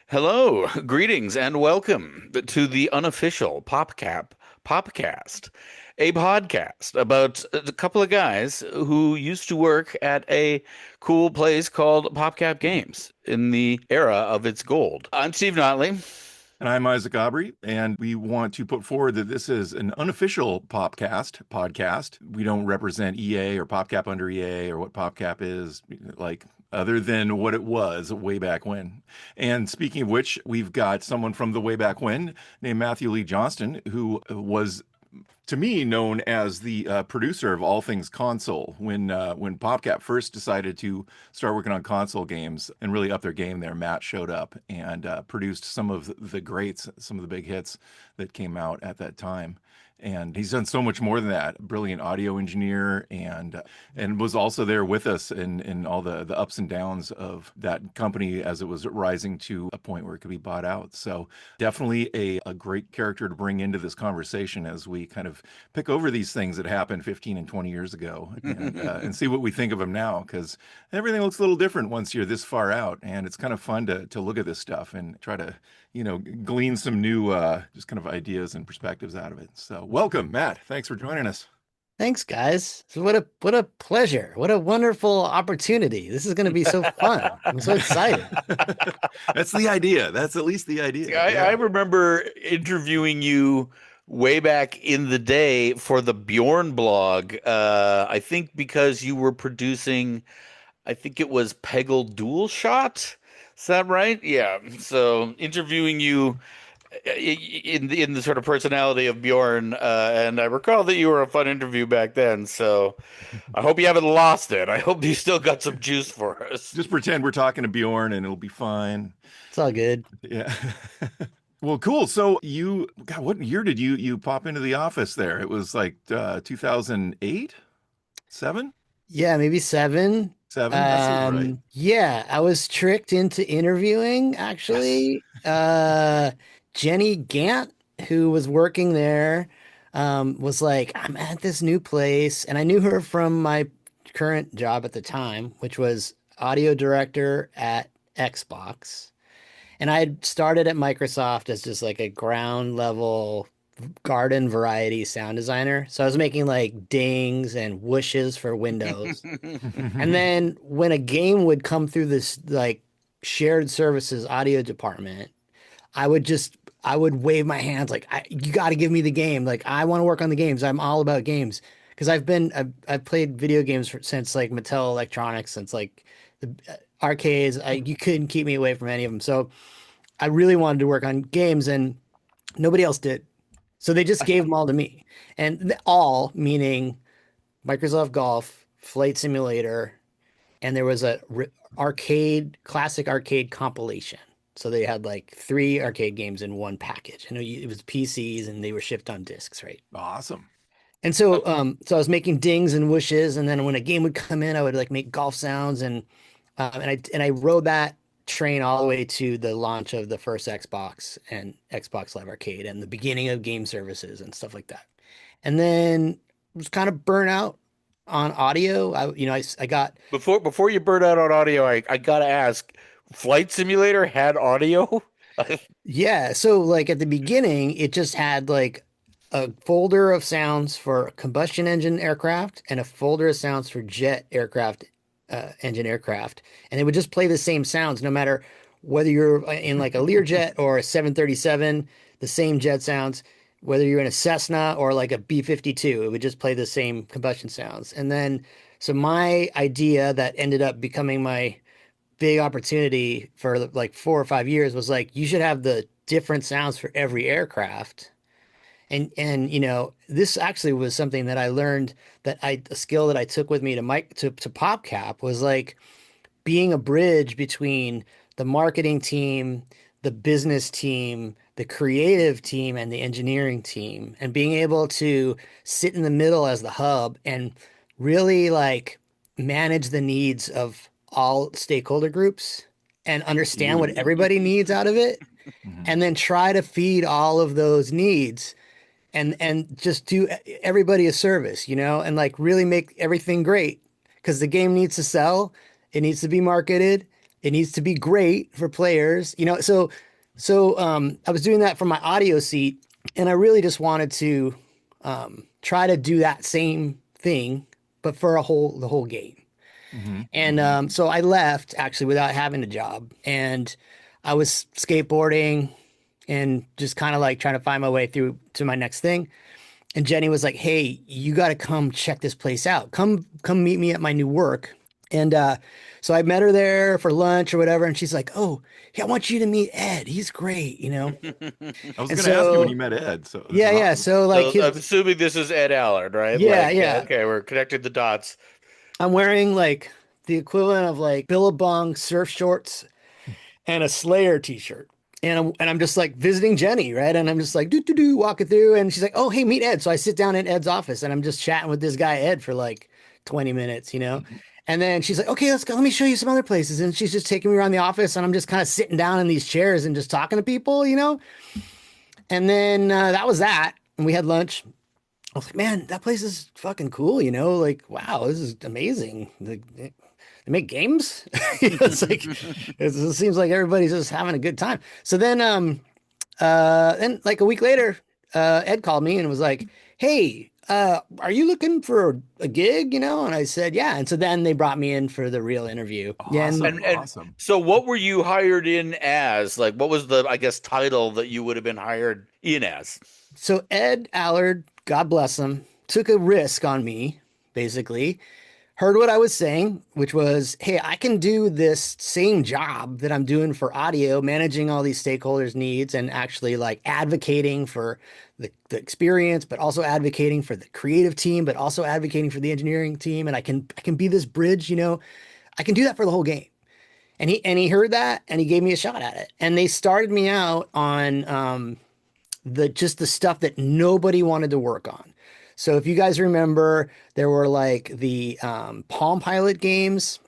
Hello, greetings, and welcome to the Unofficial PopCap PopCast, a podcast about a couple of guys who used to work at a cool place called PopCap Games in the era of its gold. I'm Steve Notley. And I'm Isaac Aubry, and we want to put forward that this is an unofficial Popcast podcast. We don't represent EA or PopCap under EA or what PopCap is, like other than what it was way back when. And speaking of which, we've got someone from the way back when named Matthew Lee Johnston, who was to me known as the producer of all things console when PopCap first decided to start working on console games and really up their game there. Matt showed up and produced some of the greats, some of the big hits that came out at that time. And he's done so much more than that. Brilliant audio engineer, and was also there with us in all the ups and downs of that company as it was rising to a point where it could be bought out. So definitely a great character to bring into this conversation as we kind of pick over these things that happened 15 and 20 years ago and see what we think of them now, because everything looks a little different once you're this far out. And it's kind of fun to look at this stuff and try to glean some new just kind of ideas and perspectives out of it. So welcome, Matt. Thanks for joining us. Thanks, guys. So what a pleasure. What a wonderful opportunity. This is going to be so fun. I'm so excited. That's the idea. That's at least the idea. I remember interviewing you way back in the day for the Bjorn blog. I think because you were producing, I think it was Peggle Dual Shot. Is that right? Yeah. So interviewing you in the sort of personality of Bjorn, and I recall that you were a fun interview back then. So I hope you haven't lost it. I hope you still got some juice for us. Just pretend we're talking to Bjorn and it'll be fine. It's all good. Yeah. Well, cool. So God, what year did you pop into the office there? It was like 2008, 7? Yeah, maybe 7. 7. That seems right. Yeah, I was tricked into interviewing actually. Yes. Jenny Gant, who was working there, was like, I'm at this new place. And I knew her from my current job at the time, which was audio director at Xbox. And I had started at Microsoft as just like a ground level garden variety sound designer. So I was making like dings and whooshes for Windows. And then when a game would come through this like shared services audio department, I would wave my hands like, you got to give me the game. Like, I want to work on the games. I'm all about games because I've played video games since like Mattel Electronics, since like the arcades. You couldn't keep me away from any of them. So I really wanted to work on games and nobody else did. So they just gave them all to me, and all meaning Microsoft Golf, Flight Simulator, and there was a classic arcade compilation. So they had like 3 arcade games in one package. It was PCs and they were shipped on discs, right? Awesome. And so I was making dings and whooshes, and then when a game would come in, I would like make golf sounds, and I rode that train all the way to the launch of the first Xbox and Xbox Live Arcade and the beginning of game services and stuff like that. And then was kind of burnt out on audio. I got Before you burn out on audio, I gotta ask, Flight Simulator had audio? yeah. So like at the beginning, it just had like a folder of sounds for combustion engine aircraft and a folder of sounds for jet aircraft, engine aircraft, and it would just play the same sounds no matter whether you're in like a Learjet or a 737, the same jet sounds. Whether you're in a Cessna or like a B-52, it would just play the same combustion sounds. And then, so my idea that ended up becoming my big opportunity for like 4 or 5 years was like, you should have the different sounds for every aircraft. And this actually was something that I learned, a skill that I took with me to PopCap, was like being a bridge between the marketing team, the business team, the creative team, and the engineering team, and being able to sit in the middle as the hub and really like manage the needs of all stakeholder groups and understand what everybody needs out of it, and then try to feed all of those needs and just do everybody a service, and like really make everything great because the game needs to sell, it needs to be marketed, It needs to be great for players, you know. So I was doing that for my audio seat, and I really just wanted to try to do that same thing, but for the whole game. And so I left actually without having a job, and I was skateboarding and just kind of like trying to find my way through to my next thing. And Jenny was like, "Hey, you got to come check this place out. Come meet me at my new work." And so I met her there for lunch or whatever, and she's like, "Oh, yeah, I want you to meet Ed. He's great, you know." I was And going to ask you when so you met Ed. So this yeah, is yeah. awesome. So like So I'm assuming this is Ed Allard, right? yeah, Like, yeah. okay, we're connected the dots. I'm wearing like the equivalent of like Billabong surf shorts and a Slayer t-shirt. And I'm just like visiting Jenny, right? And I'm just like walking through, and she's like, "Oh, hey, meet Ed." So I sit down in Ed's office, and I'm just chatting with this guy Ed for like 20 minutes, you know. And then she's like, "Okay, let's go. Let me show you some other places." And she's just taking me around the office, and I'm just kind of sitting down in these chairs and just talking to people, you know. And then that was that, and we had lunch. I was like, "Man, that place is fucking cool, you know. Like, wow, this is amazing. Like, they make games." You know, it's like it seems like everybody's just having a good time. So then like a week later, Ed called me and was like, "Hey, are you looking for a gig?" You know, and I said, "Yeah." And so then they brought me in for the real interview. Yeah, and Awesome. So what were you hired in as? Like, what was the, I guess, title that you would have been hired in as? so Ed Allard, God bless him, took a risk on me, basically. Heard what I was saying, which was, "Hey, I can do this same job that I'm doing for audio, managing all these stakeholders' needs and actually like advocating for the experience, but also advocating for the creative team, but also advocating for the engineering team. And I can be this bridge, you know, I can do that for the whole game." And he heard that, and he gave me a shot at it. And they started me out on the stuff that nobody wanted to work on. So if you guys remember, there were like the Palm Pilot games.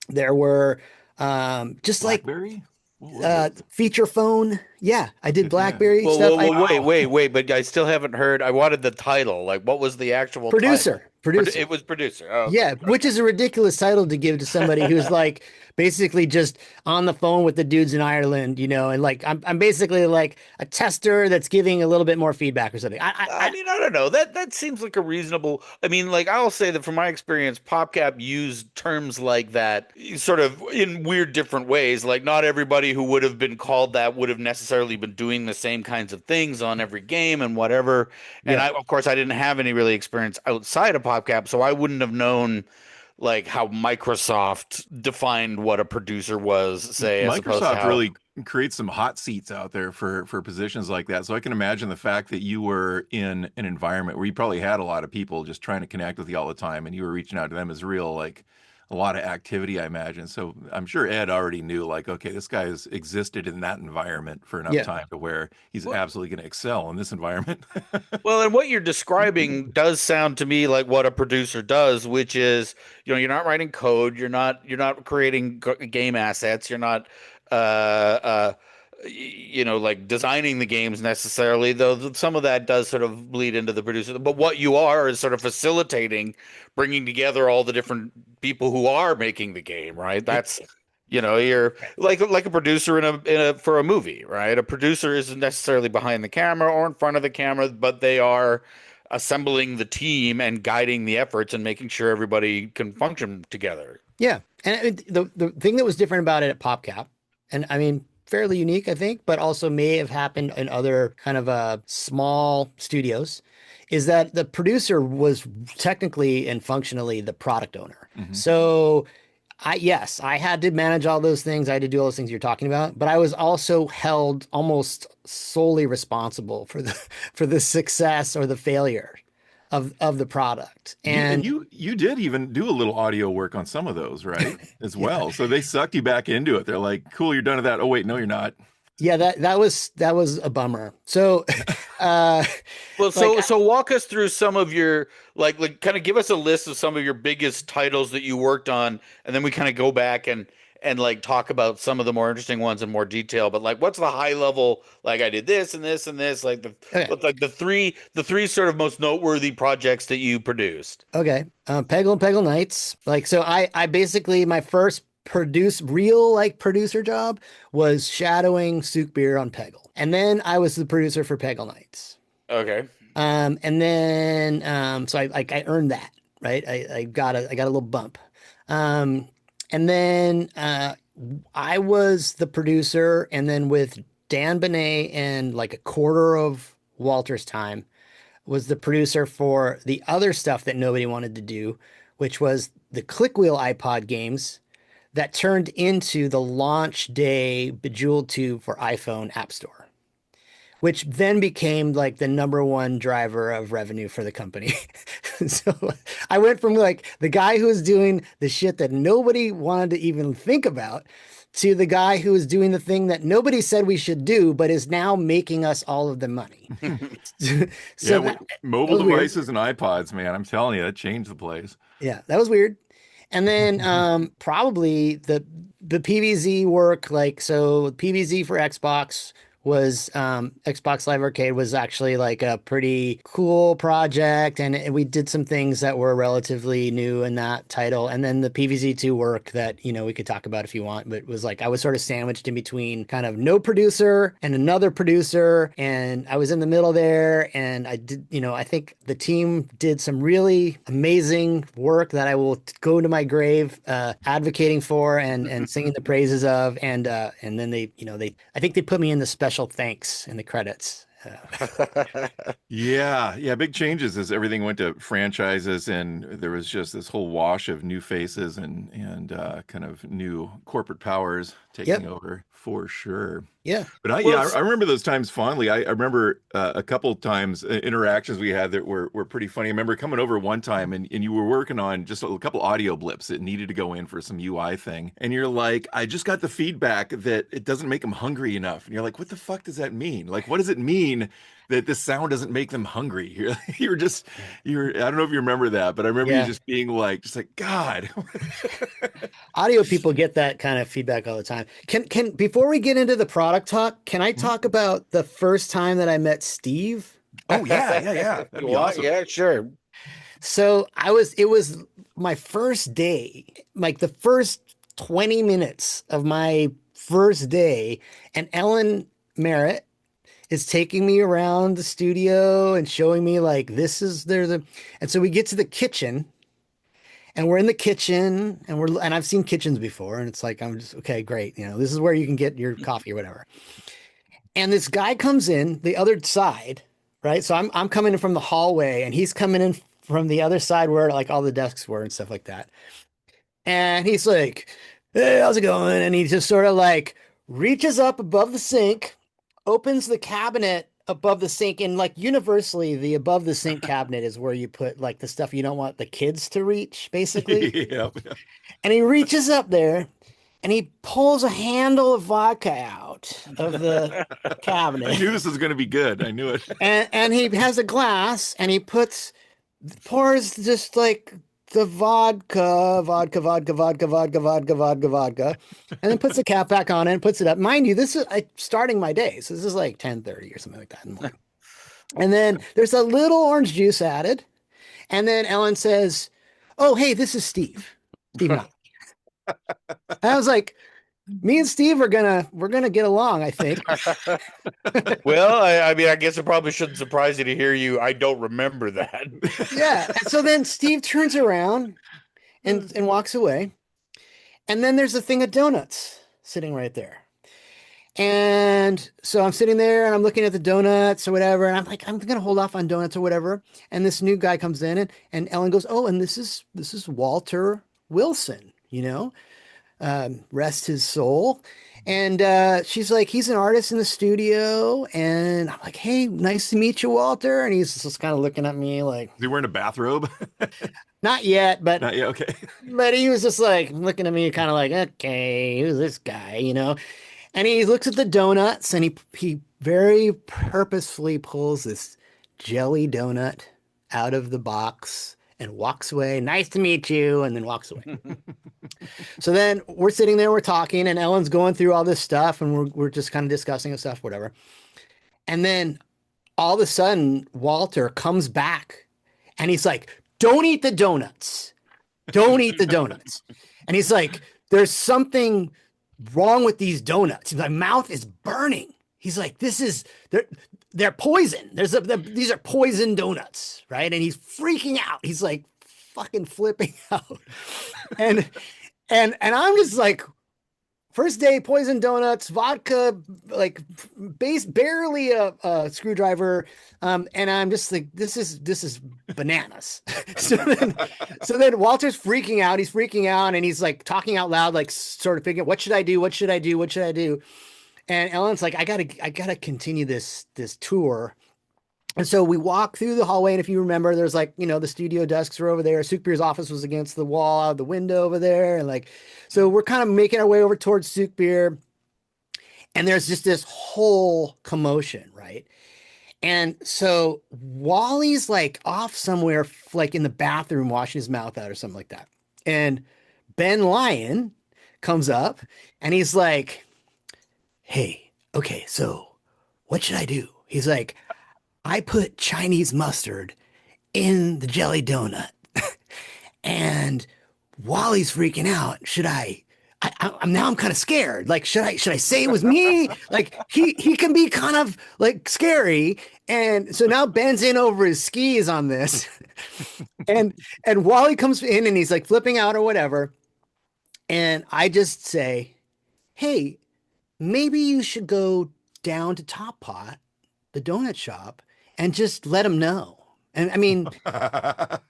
There were just like BlackBerry? What was it? feature phone. Yeah, I did Yeah. BlackBerry Whoa, stuff. whoa, whoa, wait, but I still haven't heard. I wanted the title. Like, what was the actual title? Producer. It was producer. Oh, okay. Yeah, which is a ridiculous title to give to somebody who's like basically just on the phone with the dudes in Ireland, you know, and like I'm basically like a tester that's giving a little bit more feedback or something. I mean, I don't know. That seems like a reasonable. I mean, like I'll say that from my experience, PopCap used terms like that sort of in weird different ways. Like not everybody who would have been called that would have necessarily been doing the same kinds of things on every game and whatever. And Yeah. of course, I didn't have any really experience outside of PopCap, so I wouldn't have known like how Microsoft defined what a producer was, say, as opposed to Microsoft how. really creates some hot seats out there for positions like that. So I can imagine the fact that you were in an environment where you probably had a lot of people just trying to connect with you all the time, and you were reaching out to them as real, like a lot of activity, I imagine. So I'm sure Ed already knew, like, okay, this guy has existed in that environment for enough Yeah. time to where he's Well, absolutely going to excel in this environment. well, and what you're describing does sound to me like what a producer does, which is, you're not writing code, you're not creating game assets, you're not like designing the games necessarily, though some of that does sort of bleed into the producer. But what you are is sort of facilitating, bringing together all the different people who are making the game, right? That's, you're like a producer in a for a movie, right? A producer isn't necessarily behind the camera or in front of the camera, but they are assembling the team and guiding the efforts and making sure everybody can function together. Yeah. And the thing that was different about it at PopCap, and I mean, fairly unique, I think, but also may have happened in other kind of small studios, is that the producer was technically and functionally the product owner. Mhm. So yes, I had to manage all those things. I had to do all those things you're talking about, but I was also held almost solely responsible for the success or the failure of the product. And And you did even do a little audio work on some of those, right? As yeah, well. So they sucked you back into it. They're like, "Cool, you're done with that." Oh wait, no, you're not. yeah, that was a bummer. So, uh, Well, like, so walk us through some of your like kind of give us a list of some of your biggest titles that you worked on, and then we kind of go back and like talk about some of the more interesting ones in more detail. But like, what's the high level? Like, I did this and this and this. Like okay, the three sort of most noteworthy projects that you produced. okay, Peggle and Peggle Knights. Like, so I basically my first real like producer job was shadowing Souk Beer on Peggle. And then I was the producer for Peggle Nights. Okay. And then so I earned that, right? I got a little bump. Um, and then I was the producer, and then with Dan Benet and like a quarter of Walter's time was the producer for the other stuff that nobody wanted to do, which was the Clickwheel iPod games that turned into the launch day Bejeweled Tube for iPhone App Store, which then became like the number one driver of revenue for the company. So I went from like the guy who was doing the shit that nobody wanted to even think about to the guy who was doing the thing that nobody said we should do, but is now making us all of the money. So mobile that was weird. devices and iPods, man, I'm telling you, that changed the place. Yeah, that was weird. And then probably the PvZ work, like so PvZ for Xbox was Xbox Live Arcade was actually like a pretty cool project, and we did some things that were relatively new in that title. And then the PvZ2 work that, you know, we could talk about if you want, but it was like I was sort of sandwiched in between kind of no producer and another producer, and I was in the middle there, and I did, you know, I think the team did some really amazing work that I will go to my grave advocating for and singing the praises of, and then they, you know, I think they put me in the special thanks in the credits. Yeah, big changes as everything went to franchises, and there was just this whole wash of new faces and kind of new corporate powers taking over for sure. Yeah. But I remember those times fondly. I remember a couple of times interactions we had that were pretty funny. I remember coming over one time and you were working on just a couple audio blips that needed to go in for some UI thing. And you're like, I just got the feedback that it doesn't make them hungry enough. And you're like, what the fuck does that mean? Like, what does it mean that this sound doesn't make them hungry? I don't know if you remember that, but I remember you just being like, God. Audio people get that kind of feedback all the time. Can before we get into the product talk, can I talk about the first time that I met Steve? Oh yeah. That'd be awesome. Yeah, sure. So it was my first day, like the first 20 minutes of my first day, and Ellen Merritt is taking me around the studio and showing me like and so we get to the kitchen. And we're in the kitchen, and I've seen kitchens before, and it's like, I'm just, okay, great. You know, this is where you can get your coffee or whatever. And this guy comes in the other side, right? So I'm coming in from the hallway, and he's coming in from the other side where like all the desks were and stuff like that. And he's like, hey, how's it going? And he just sort of like reaches up above the sink, opens the cabinet above the sink, and like universally the above the sink cabinet is where you put like the stuff you don't want the kids to reach, basically. Yeah. And he reaches up there and he pulls a handle of vodka out of the cabinet. I knew this was going to be good. I knew it. And he has a glass and he pours just like the vodka, and then puts the cap back on it and puts it up. Mind you, this is starting my day. So this is like 10:30 or something like that in the morning. And then there's a little orange juice added. And then Ellen says, oh, hey, this is Steve. Steve Knott. I was like, me and Steve we're gonna get along, I think. Well, I mean, I guess it probably shouldn't surprise you to hear I don't remember that. Yeah. And so then Steve turns around and walks away. And then there's a thing of donuts sitting right there. And so I'm sitting there and I'm looking at the donuts or whatever. And I'm like, I'm going to hold off on donuts or whatever. And this new guy comes in and Ellen goes, oh, and this is Walter Wilson, you know, rest his soul. And she's like, he's an artist in the studio. And I'm like, hey, nice to meet you, Walter. And he's just kind of looking at me like, is he wearing a bathrobe? not yet, but not yet. Okay. But he was just like looking at me kind of like, okay, who's this guy, you know? And he looks at the donuts and he very purposefully pulls this jelly donut out of the box and walks away. Nice to meet you. And then walks away. So then we're sitting there, we're talking, and Ellen's going through all this stuff and we're just kind of discussing and stuff, whatever. And then all of a sudden, Walter comes back and he's like, don't eat the donuts. Don't eat the donuts. And he's like, there's something wrong with these donuts. My mouth is burning. He's like, they're poison. These are poison donuts, right? And he's freaking out. He's like fucking flipping out. And I'm just like, first day, poison donuts, vodka, like barely a screwdriver. And I'm just like, this is bananas. so then Walter's freaking out. He's freaking out and he's like talking out loud, like sort of figuring, what should I do? What should I do? What should I do? And Ellen's like, I gotta continue this tour. And so we walk through the hallway, and if you remember, there's like, the studio desks were over there. Sukbir's office was against the wall out of the window over there. And like, so we're kind of making our way over towards Sukbir, and there's just this whole commotion, right? And so Wally's like off somewhere, like in the bathroom, washing his mouth out or something like that. And Ben Lyon comes up and he's like, hey, okay, so what should I do? He's like, I put Chinese mustard in the jelly donut and Wally's freaking out. Should I'm now I'm kind of scared. Like, should I say it was me? Like he can be kind of like scary. And so now Ben's in over his skis on this. and Wally comes in and he's like flipping out or whatever. And I just say, hey, maybe you should go down to Top Pot, the donut shop, and just let them know. And I mean, let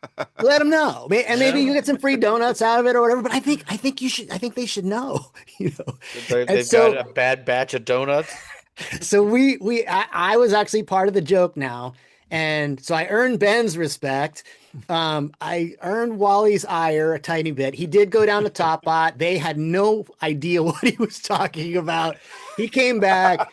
them know, and maybe you get some free donuts out of it or whatever. But I think they should know, They've got a bad batch of donuts. So I was actually part of the joke now, and so I earned Ben's respect. I earned Wally's ire a tiny bit. He did go down to Top Bot. They had no idea what he was talking about. He came back.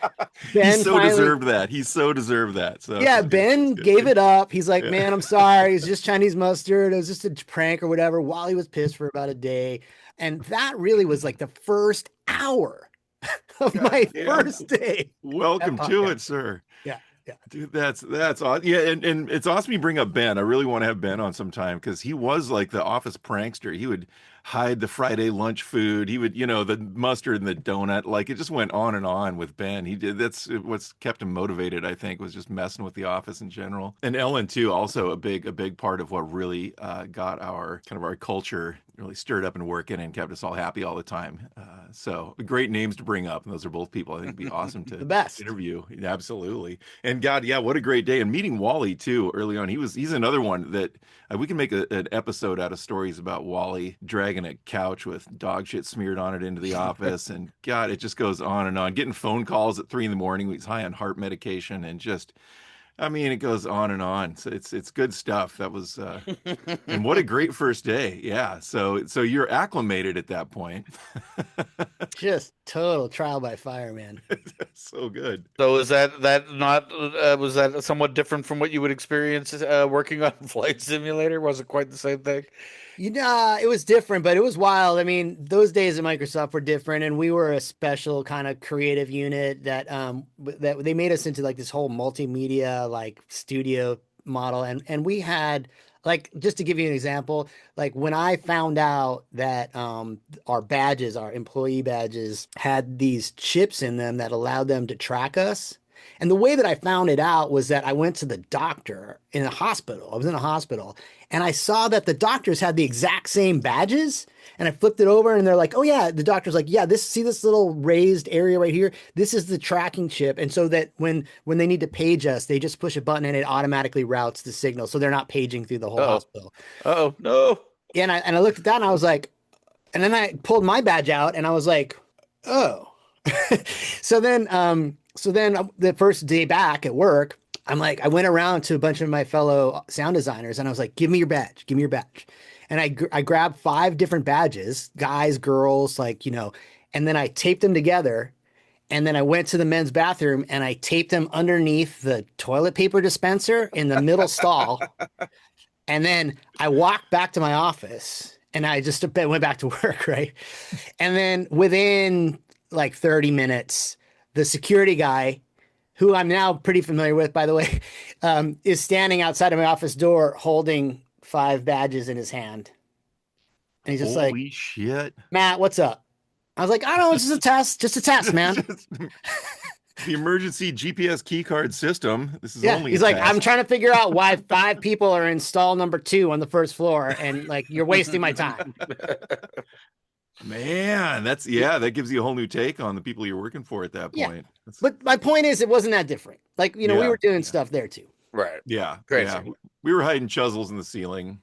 Ben he so deserved that. He so deserved that. So yeah, Ben gave it up. He's like, man, I'm sorry. It's just Chinese mustard. It was just a prank or whatever. Wally was pissed for about a day. And that really was like the first hour of my first day. Welcome to it, sir. Yeah. Yeah. Dude, that's awesome. Yeah, and it's awesome you bring up Ben. I really want to have Ben on sometime because he was like the office prankster. He would hide the Friday lunch food. He would, the mustard and the donut. Like it just went on and on with Ben. He did. That's what's kept him motivated, I think, was just messing with the office in general. And Ellen too, also a big part of what really got our culture really stirred up and working and kept us all happy all the time. So great names to bring up. And those are both people I think would be awesome to the best interview. Absolutely. And God, yeah, what a great day. And meeting Wally too early on. He's another one that we can make an episode out of stories about Wally dragging a couch with dog shit smeared on it into the office. And God, it just goes on and on. Getting phone calls at 3 a.m. He's high on heart medication and just, I mean, it goes on and on. So it's good stuff. That was, and what a great first day. Yeah. So you're acclimated at that point. Just total trial by fire, man. So good. So is that not, was that somewhat different from what you would experience working on Flight Simulator? Was it quite the same thing? It was different, but it was wild. I mean, those days at Microsoft were different, and we were a special kind of creative unit that they made us into like this whole multimedia like studio model, and we had like, just to give you an example, like when I found out that our badges, our employee badges, had these chips in them that allowed them to track us. And the way that I found it out was that I went to the doctor in a hospital. I was in a hospital and I saw that the doctors had the exact same badges. And I flipped it over and they're like, oh yeah, the doctor's like, yeah, see this little raised area right here? This is the tracking chip. And so that when they need to page us, they just push a button and it automatically routes the signal. So they're not paging through the whole hospital. Oh, no. And I looked at that and I was like, and then I pulled my badge out and I was like, oh. So then the first day back at work, I'm like, I went around to a bunch of my fellow sound designers and I was like, give me your badge. And I grabbed 5 different badges, guys, girls, like, and then I taped them together. And then I went to the men's bathroom and I taped them underneath the toilet paper dispenser in the middle stall. And then I walked back to my office and I just went back to work. Right. And then within like 30 minutes, the security guy, who I'm now pretty familiar with, by the way, is standing outside of my office door holding 5 badges in his hand. And he's just like, Holy shit. Matt, what's up? I was like, I don't know, it's just a test, man. Just the emergency GPS keycard system. This is Yeah, only he's a like, test. I'm trying to figure out why 5 people are in stall number 2 on the first floor, and like you're wasting my time. Man, that gives you a whole new take on the people you're working for at that Yeah. point. But my point is, it wasn't that different. Like, we Yeah, were doing yeah. stuff there too. Right. Yeah, Crazy. yeah. We were hiding chisels in the ceiling,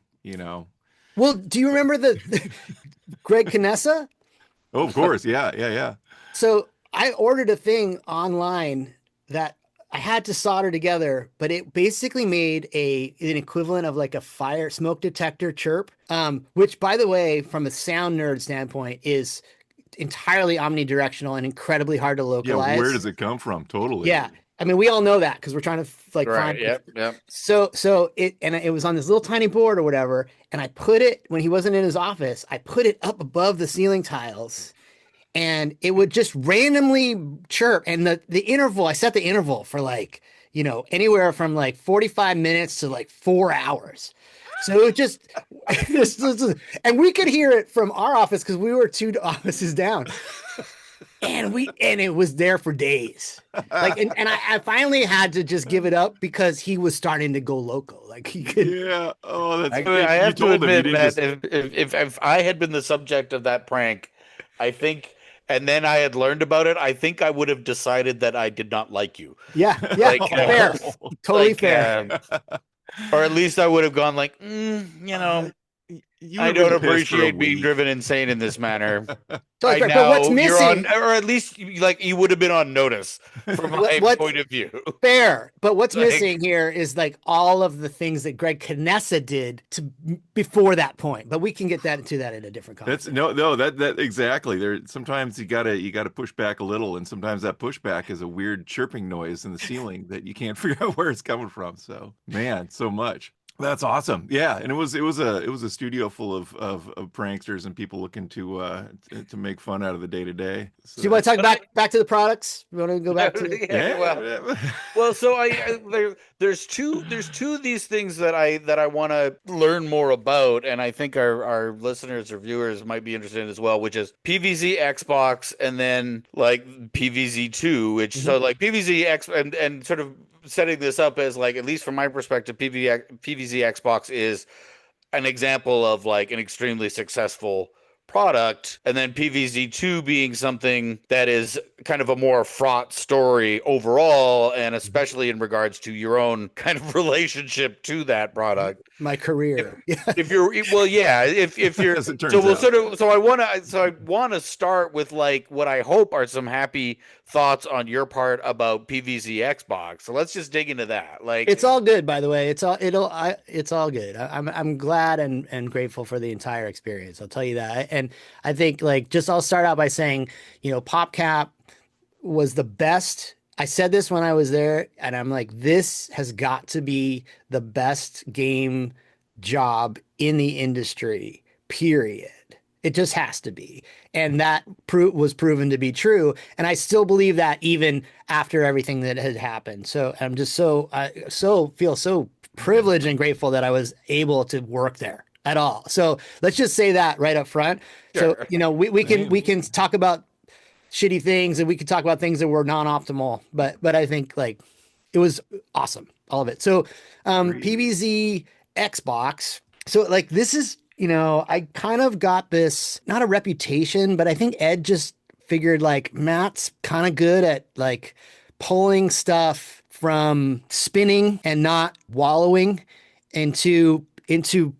Well, do you remember the Greg Canessa? Oh, of course. Yeah. So I ordered a thing online that I had to solder together, but it basically made an equivalent of like a fire smoke detector chirp, which, by the way, from a sound nerd standpoint, is entirely omnidirectional and incredibly hard to Yeah, localize. where does it come from? Totally. Yeah. I mean, we all know that because we're trying to Right. find. Yep. So it was on this little tiny board or whatever, and I put it when he wasn't in his office. I put it up above the ceiling tiles, and it would just randomly chirp. And the interval, I set the interval for like anywhere from like 45 minutes to like 4 hours. So it just and we could hear it from our office because we were 2 offices down. And it was there for days. Like, and I finally had to just give it up because he was starting to go loco. Like he could. Yeah. Oh, that's I great. have You to told him you admit didn't that just- if I had been the subject of that prank, I think, and then I had learned about it, I think I would have decided that I did not like you. Yeah. Like, Fair. Totally like, fair. Or at least I would have gone like, You I would've don't been pissed for a appreciate being week. driven insane in this manner. Totally I fair. now But what's you're missing? on, or at least like you would have been on notice from my point of view. Fair. But what's Like- missing here is like all of the things that Greg Canessa did before that point. But we can get into that in a different That's conversation. no, that exactly. There sometimes you gotta push back a little, and sometimes that pushback is a weird chirping noise in the ceiling that you can't figure out where it's coming from. So man, so much. That's awesome. Yeah, and it was a studio full of pranksters and people looking to make fun out of the day to day. Do you want to talk back to the products? You want to go back to the... Well, so there's two of these things that I want to learn more about, and I think our listeners or viewers might be interested in as well, which is PvZ Xbox and then like PvZ2, which so like PvZ X and sort of setting this up as like, at least from my perspective, PvZ Xbox is an example of like an extremely successful product, and then PvZ2 being something that is kind of a more fraught story overall, and especially in regards to your own kind of relationship to that product. My career. If you're if you're As it turns so we'll out. sort of I want to start with like what I hope are some happy thoughts on your part about PvZ Xbox. So let's just dig into that. Like, It's all good, by the way. It's all good. I'm glad and grateful for the entire experience. I'll tell you that. And I think like I'll start out by saying, PopCap was the best. I said this when I was there, and I'm like, this has got to be the best game job in the industry, period. It just has to be. And that was proven to be true. And I still believe that even after everything that had happened. So I'm just I feel so privileged and grateful that I was able to work there at all. So let's just say that right up front. Sure. So, we can talk about shitty things, and we could talk about things that were non-optimal, but I think like it was awesome, all of it. So PvZ Xbox. So like this is, I kind of got this, not a reputation, but I think Ed just figured like Matt's kind of good at like pulling stuff from spinning and not wallowing into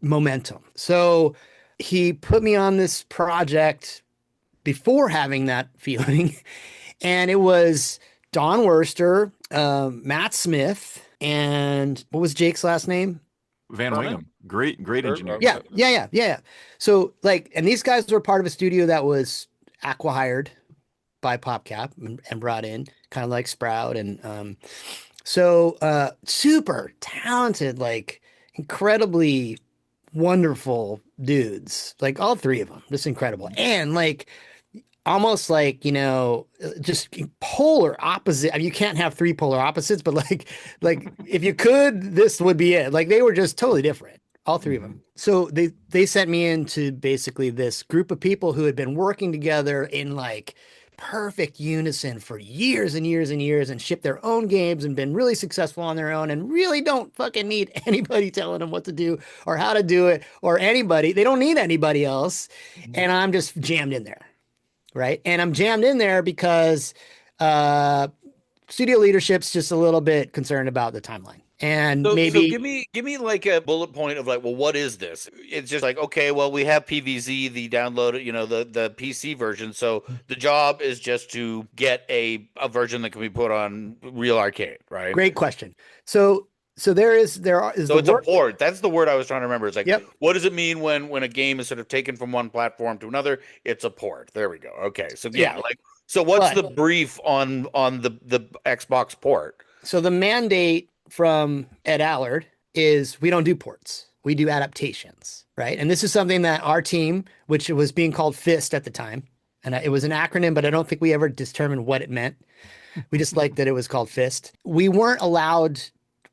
momentum. So he put me on this project before having that feeling. And it was Don Worster, Matt Smith, and what was Jake's last name? Van Wingham. Great engineer. Yeah. So like, and these guys were part of a studio that was acqui-hired by PopCap and brought in, kind of like Sprout. And so super talented, like incredibly wonderful dudes, like all 3 of them, just incredible. And like, almost like, just polar opposite. I mean, you can't have 3 polar opposites, but like if you could, this would be it. Like they were just totally different all three of them. So they sent me into basically this group of people who had been working together in like perfect unison for years and years and years and shipped their own games and been really successful on their own and really don't fucking need anybody telling them what to do or how to do it or anybody. They don't need anybody else. And I'm just jammed in there. Right. And I'm jammed in there because studio leadership's just a little bit concerned about the timeline. And So maybe give me like a bullet point of like, well, what is this? It's just like, okay, well, we have PvZ, the download, the PC version. So the job is just to get a version that can be put on real arcade, right? great question. So there is So the it's a work. port. That's the word I was trying to remember. It's like, Yep. what does it mean when a game is sort of taken from one platform to another? It's a port. There we go. Okay. So yeah, Yeah. like, so what's But the brief on the Xbox port? so the mandate from Ed Allard is we don't do ports. We do adaptations, right? And this is something that our team, which was being called FIST at the time, and it was an acronym, but I don't think we ever determined what it meant. We just liked that it was called FIST. We weren't allowed,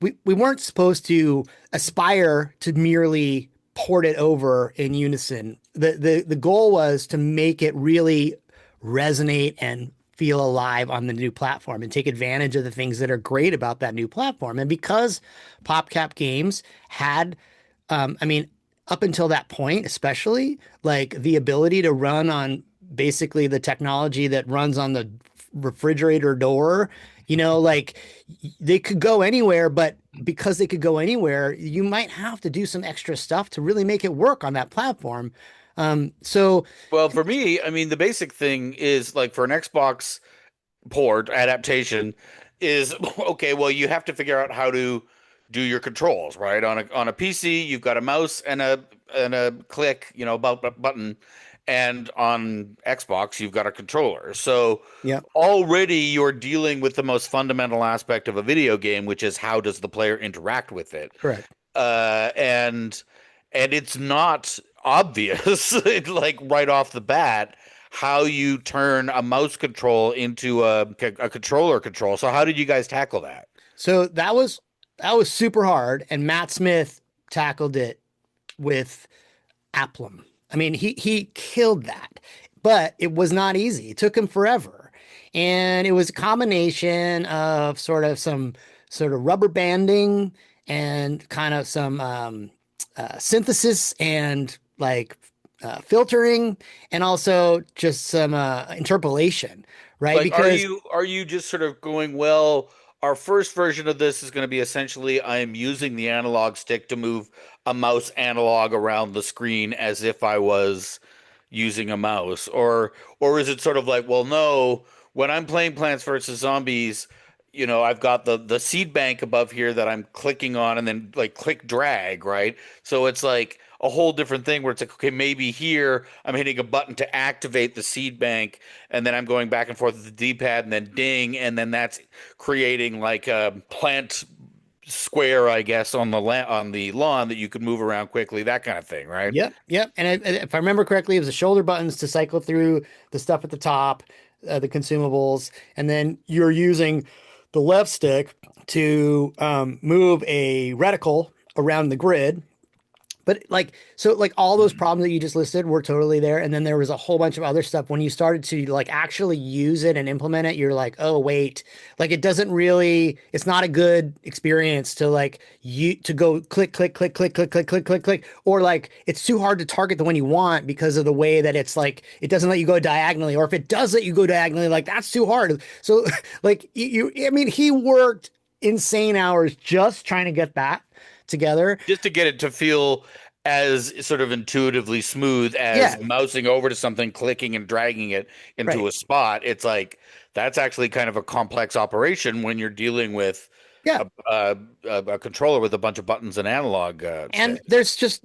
we weren't supposed to aspire to merely port it over in unison. The goal was to make it really resonate and feel alive on the new platform and take advantage of the things that are great about that new platform. And because PopCap games had, I mean, up until that point, especially like the ability to run on basically the technology that runs on the refrigerator door, like they could go anywhere, but because they could go anywhere, you might have to do some extra stuff to really make it work on that platform. So Well, for me, I mean, the basic thing is like for an Xbox port adaptation is okay, well, you have to figure out how to do your controls, right? On a PC, you've got a mouse and a click, about button, and on Xbox, you've got a controller. So yeah, already you're dealing with the most fundamental aspect of a video game, which is how does the player interact with it? correct. And it's not obvious like right off the bat how you turn a mouse control into a controller control. So how did you guys tackle that? So that was super hard, and Matt Smith tackled it with aplomb. I mean, he killed that, but it was not easy. It took him forever, and it was a combination of some sort of rubber banding and kind of some synthesis and like filtering, and also just some interpolation, right? Like, are Because you just sort of going, well, our first version of this is going to be essentially I am using the analog stick to move a mouse analog around the screen as if I was using a mouse, or is it sort of like, well, no, when I'm playing Plants vs Zombies, I've got the seed bank above here that I'm clicking on and then like click drag, right? So it's like a whole different thing where it's like, okay, maybe here I'm hitting a button to activate the seed bank, and then I'm going back and forth with the D-pad and then ding, and then that's creating like a plant square, I guess, on the lawn that you could move around quickly, that kind of thing, right? yep, yep. And if I remember correctly, it was the shoulder buttons to cycle through the stuff at the top, the consumables, and then you're using the left stick to move a reticle around the grid. But like all those problems that you just listed were totally there. And then there was a whole bunch of other stuff. When you started to like actually use it and implement it, you're like, oh, wait, like it's not a good experience to go click, click, click, click, click, click, click, click, click. Or like it's too hard to target the one you want because of the way that it's like, it doesn't let you go diagonally. Or if it does let you go diagonally, like that's too hard. So like I mean, he worked insane hours just trying to get that together. Just to get it to feel as sort of intuitively smooth as Yeah, mousing over to something, clicking and dragging it into right. a spot. It's like that's actually kind of a complex operation when you're dealing with Yeah. a controller with a bunch of buttons and analog And sticks. there's just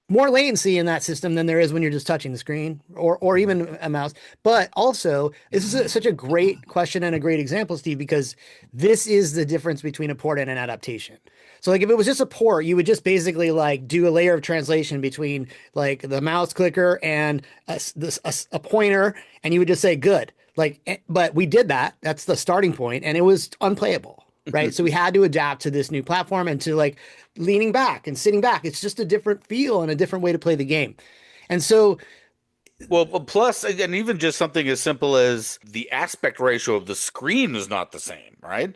more latency in that system than there is when you're just touching the screen or even a mouse. But also, this is such a great question and a great example, Steve, because this is the difference between a port and an adaptation. So like if it was just a port, you would just basically like do a layer of translation between like the mouse clicker and a pointer, and you would just say good. But we did that. That's the starting point, and it was unplayable. right? So we had to adapt to this new platform and to like leaning back and sitting back. It's just a different feel and a different way to play the game. And so, Well, plus, and even just something as simple as the aspect ratio of the screen is not the same, right?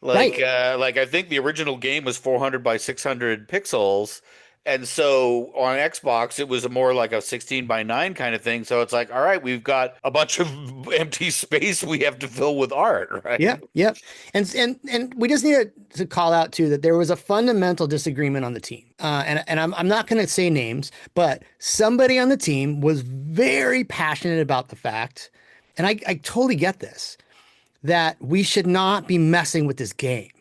right. Like I think the original game was 400 by 600 pixels, and so on Xbox it was a more like a 16 by 9 kind of thing. So it's like, all right, we've got a bunch of empty space we have to fill with art, right? Yep, yep. And we just need to call out too that there was a fundamental disagreement on the team. And I'm not going to say names, but somebody on the team was very passionate about the fact, and I totally get this, that we should not be messing with this game.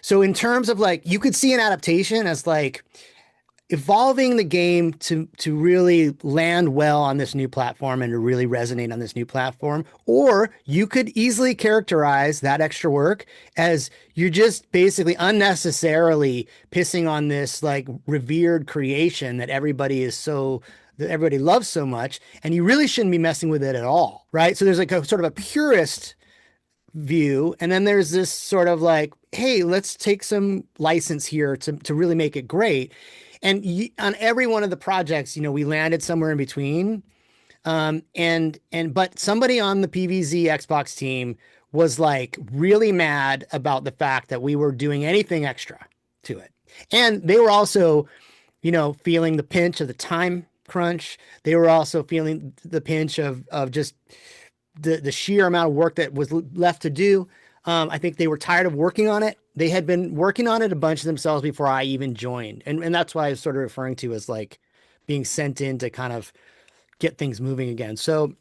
So in terms of like, you could see an adaptation as like evolving the game to really land well on this new platform and to really resonate on this new platform, or you could easily characterize that extra work as you're just basically unnecessarily pissing on this like revered creation that everybody loves so much, and you really shouldn't be messing with it at all, right? So there's like a sort of a purist view, and then there's this sort of like, hey, let's take some license here to really make it great. And on every one of the projects, we landed somewhere in between. But somebody on the PvZ Xbox team was like really mad about the fact that we were doing anything extra to it. And they were also, feeling the pinch of the time crunch. They were also feeling the pinch of just the sheer amount of work that was left to do. I think they were tired of working on it. They had been working on it a bunch of themselves before I even joined. And that's why I was sort of referring to as like being sent in to kind of get things moving again. So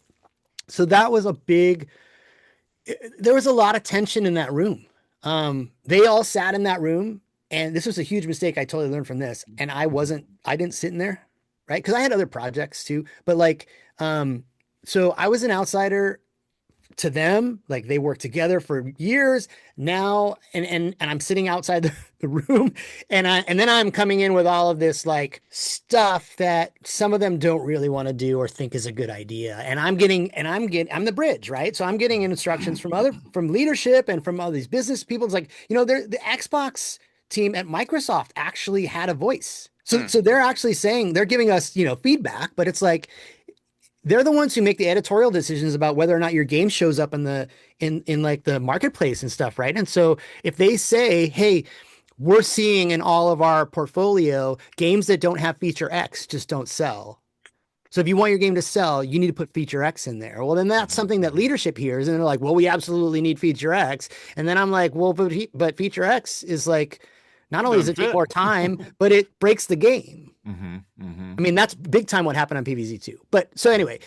that was there was a lot of tension in that room. They all sat in that room, and this was a huge mistake. I totally learned from this. And I didn't sit in there, right? Because I had other projects too. But like, so I was an outsider to them. Like they worked together for years now, and I'm sitting outside the room, and then I'm coming in with all of this like stuff that some of them don't really want to do or think is a good idea, and I'm the bridge, right? So I'm getting instructions from leadership and from all these business people. It's like, the Xbox team at Microsoft actually had a voice. So they're actually saying, they're giving us, feedback, but it's like they're the ones who make the editorial decisions about whether or not your game shows up in like the marketplace and stuff, right? And so if they say, hey, we're seeing in all of our portfolio games that don't have feature X just don't sell. So if you want your game to sell, you need to put feature X in there. Well, then that's something that leadership hears, and they're like, well, we absolutely need feature X. And then I'm like, well, but feature X is like, not only does it take more time, but it breaks the game. I mean, that's big time what happened on PvZ too. But so anyway,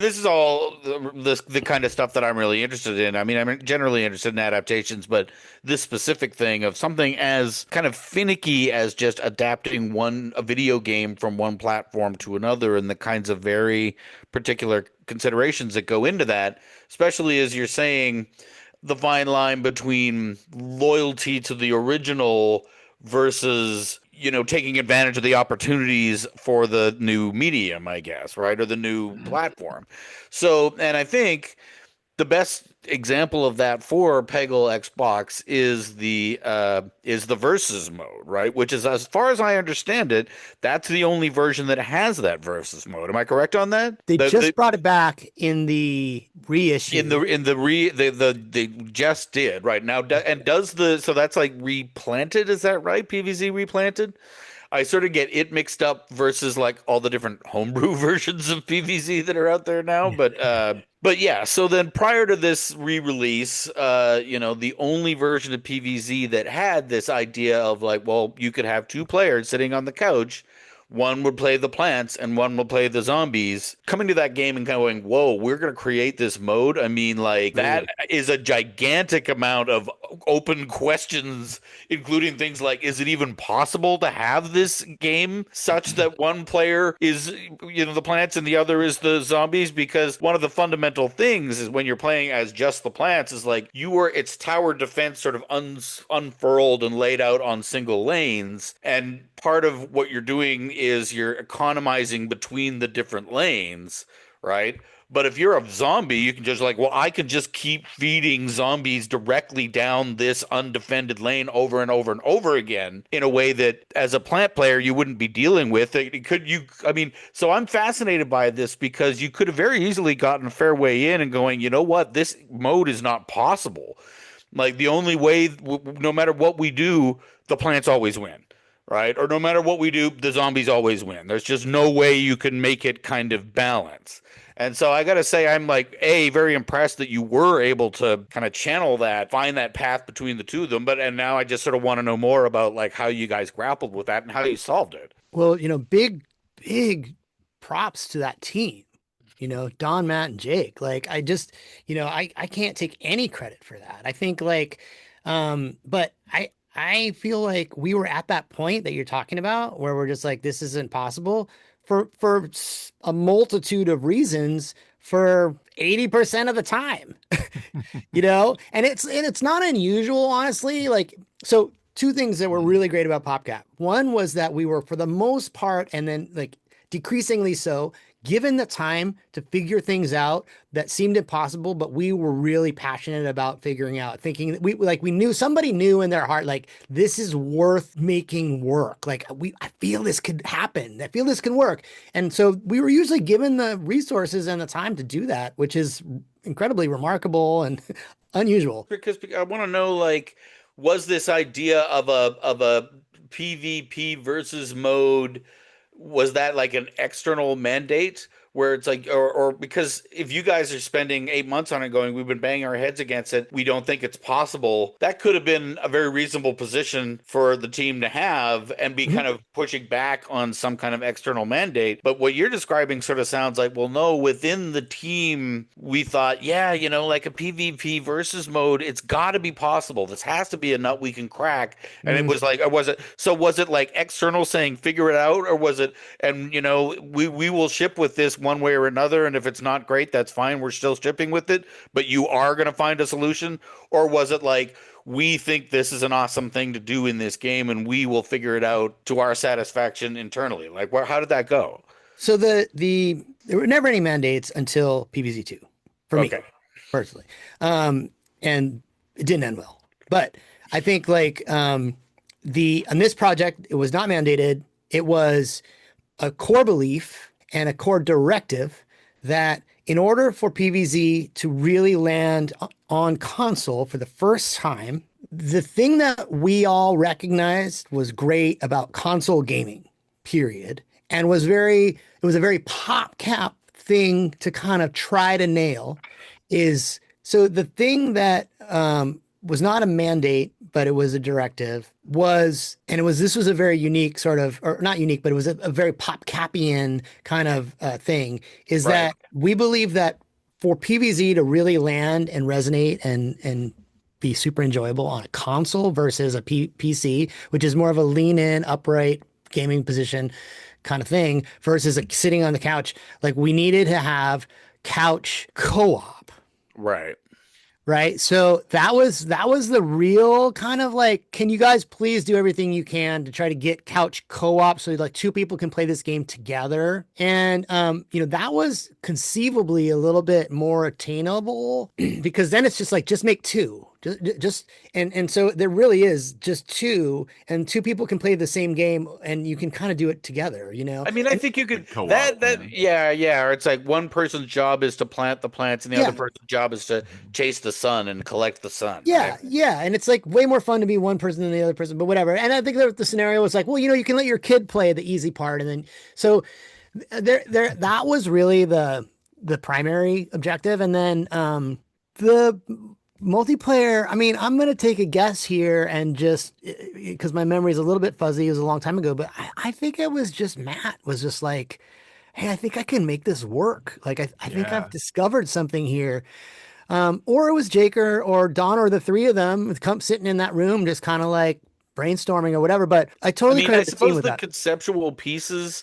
This is all the kind of stuff that I'm really interested in. I mean, I'm generally interested in adaptations, but this specific thing of something as kind of finicky as just adapting a video game from one platform to another, and the kinds of very particular considerations that go into that, especially as you're saying the fine line between loyalty to the original versus taking advantage of the opportunities for the new medium, I guess, right? Or the new platform. So, and I think the best example of that for Peggle Xbox is the versus mode, right? Which is, as far as I understand it, that's the only version that has that versus mode. Am I correct on that? They just brought it back in the reissue. They just did right now. And so that's like replanted? Is that right? PvZ replanted? I sort of get it mixed up versus like all the different homebrew versions of PvZ that are out there now. But yeah, so then prior to this re-release, the only version of PvZ that had this idea of like, well, you could have two players sitting on the couch. One would play the plants and one would play the zombies. Coming to that game and kind of going, whoa, we're going to create this mode. I mean, like, that is a gigantic amount of open questions, including things like, is it even possible to have this game such that one player is, the plants and the other is the zombies? Because one of the fundamental things is when you're playing as just the plants is like, it's tower defense sort of unfurled and laid out on single lanes. And part of what you're doing is you're economizing between the different lanes, right? But if you're a zombie, you can just like, well, I can just keep feeding zombies directly down this undefended lane over and over and over again in a way that as a plant player you wouldn't be dealing with. I mean, so I'm fascinated by this because you could have very easily gotten a fair way in and going, you know what, this mode is not possible. Like the only way, no matter what we do, the plants always win, right? Or no matter what we do, the zombies always win. There's just no way you can make it kind of balance. And so I got to say, I'm like, very impressed that you were able to kind of channel that, find that path between the two of them. And now I just sort of want to know more about like how you guys grappled with that and how you solved it. Well, big props to that team. Don, Matt, and Jake. Like, I can't take any credit for that. I think but I feel like we were at that point that you're talking about where we're just like, this isn't possible for a multitude of reasons for 80% of the time. And it's not unusual, honestly. Like, so two things that were really great about PopCap. One was that we were, for the most part, and then like decreasingly so, given the time to figure things out that seemed impossible, but we were really passionate about figuring out, thinking that we knew, somebody knew in their heart, like, this is worth making work. Like, I feel this could happen. I feel this can work. And so we were usually given the resources and the time to do that, which is incredibly remarkable and unusual. Because I want to know, like, was this idea of a PvP versus mode, was that like an external mandate where it's like, or because if you guys are spending 8 months on it going, we've been banging our heads against it, we don't think it's possible, that could have been a very reasonable position for the team to have and be kind of pushing back on some kind of external mandate. But what you're describing sort of sounds like, well, no, within the team, we thought, yeah, like a PvP versus mode, it's got to be possible. This has to be a nut we can crack. And it was like, was it like external saying, figure it out? Or was it, and we will ship with this one way or another, and if it's not great, that's fine, we're still shipping with it, but you are going to find a solution? Or was it like, we think this is an awesome thing to do in this game and we will figure it out to our satisfaction internally? Like, how did that go? So there were never any mandates until PvZ 2 for me personally, and it didn't end well. But I think like on this project, it was not mandated. It was a core belief and a core directive that in order for PvZ to really land on console for the first time, the thing that we all recognized was great about console gaming, period, and it was a very PopCap thing to kind of try to nail, is so the thing that was not a mandate, but it was a directive, this was a very unique sort of, or not unique, but it was a very PopCapian kind of thing, is that we believe that for PvZ to really land and resonate and be super enjoyable on a console versus a PC, which is more of a lean in, upright gaming position kind of thing, versus sitting on the couch, like we needed to have couch co-op. Right. So that was the real kind of like, can you guys please do everything you can to try to get couch co-op so like two people can play this game together? And, that was conceivably a little bit more attainable because then it's just like, just make two. And so there really is just two, and two people can play the same game and you can kind of do it together, I mean, I think you could co-op, yeah. Or it's like one person's job is to plant the plants and the other person's job is to chase the sun and collect the sun. Yeah, right? yeah. And it's like way more fun to be one person than the other person, but whatever. And I think the scenario was like, well, you can let your kid play the easy part. And then, so that was really the primary objective. And then the multiplayer, I mean, I'm going to take a guess here and just because my memory is a little bit fuzzy, it was a long time ago, but I think it was just Matt was just like, hey, I think I can make this work. Like, I think I've discovered something here. Or it was Jake or Don or the three of them sitting in that room, just kind of like brainstorming or whatever. But I totally credit the team with that. Conceptual pieces